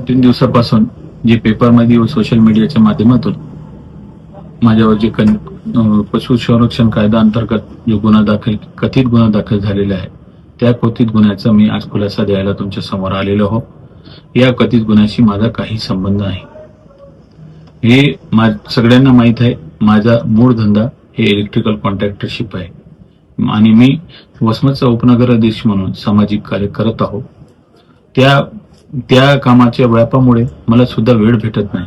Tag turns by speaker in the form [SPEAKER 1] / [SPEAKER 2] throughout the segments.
[SPEAKER 1] 2-3 दिवसापासून जे पेपरमध्ये व सोशल मीडियाच्या माध्यमातून माझ्यावर जे पशु संरक्षण कायदा अंतर्गत जो कथित गुन्हा दाखल झालेला आहे, त्या कथित गुन्ह्याचा मी आज खुलासा द्यायला तुमच्या समोर आलेलो हो. या कथित गुन्ह्याशी माझा काही संबंध नाही. हे सगळ्यांना माहित आहे. माझा मूळ धंदा हे इलेक्ट्रिकल कॉन्ट्रॅक्टरशिप आहे आणि मी वसमतचा उपनगराधीश म्हणून सामाजिक कार्य करत आहोत. त्या कामाच्या व्यापामुळे मला सुद्धा वेळ भेटत नाही.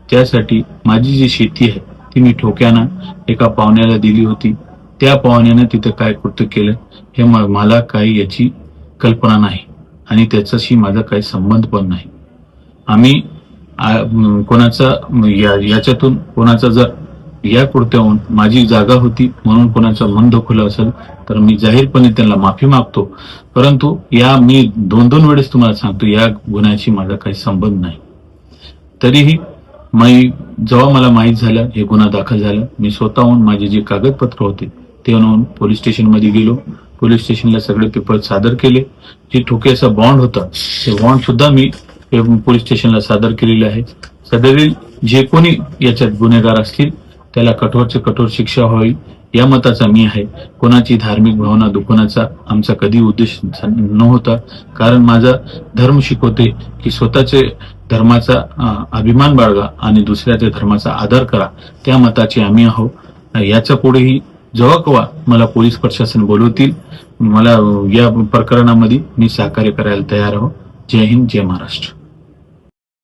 [SPEAKER 1] त्यासाठी माझी जी शेती आहे ती मी ठोक्यानं एका पाहुण्याला दिली होती. त्या पाहुण्यानं तिथे काय कृत्य केलं हे मला काही याची कल्पना नाही आणि त्याच्याशी माझा काही संबंध पण नाही. आम्ही कोणाचा याच्यातून कोणाचा जर या कृत्याहून माझी जागा होती म्हणून कोणाचं मन दुखलं असेल तर मी जाहीरपणे त्यांना माफी मागतो. परंतु मी 2-2 वेळेस तुम्हाला सांगतो, या गुन्ह्याशी माझा काही संबंध नाही. तरीही जेव्हा मला माहीत झालं हे गुन्हा दाखल झाला, मी स्वतःहून माझे जे कागदपत्र होते ते आणून पोलीस स्टेशनमध्ये गेलो. पोलीस स्टेशनला सगळे पेपर सादर केले. जे ठोक्याचा बॉन्ड होता ते बॉन्ड सुद्धा मी पोलीस स्टेशनला सादर केलेले आहे. सदरील जे कोणी याच्यात गुन्हेगार असतील त्याला कठोरचे कठोर शिक्षा व्हावी या मताचा मी आहे. कोणाची धार्मिक भावना दुखवण्याचा आमचा कधी उद्देश नव्हता. कारण माझा धर्म शिकवते की स्वतःचे धर्माचा अभिमान बाळगा आणि दुसऱ्याच्या धर्माचा आदर करा. त्या मताचे आम्ही आहोत. याच्या पुढेही जेव्हा केव्हा मला पोलीस प्रशासन बोलवतील, मला या प्रकरणामध्ये मी सहकार्य करायला तयार आहोत. जय हिंद, जय महाराष्ट्र.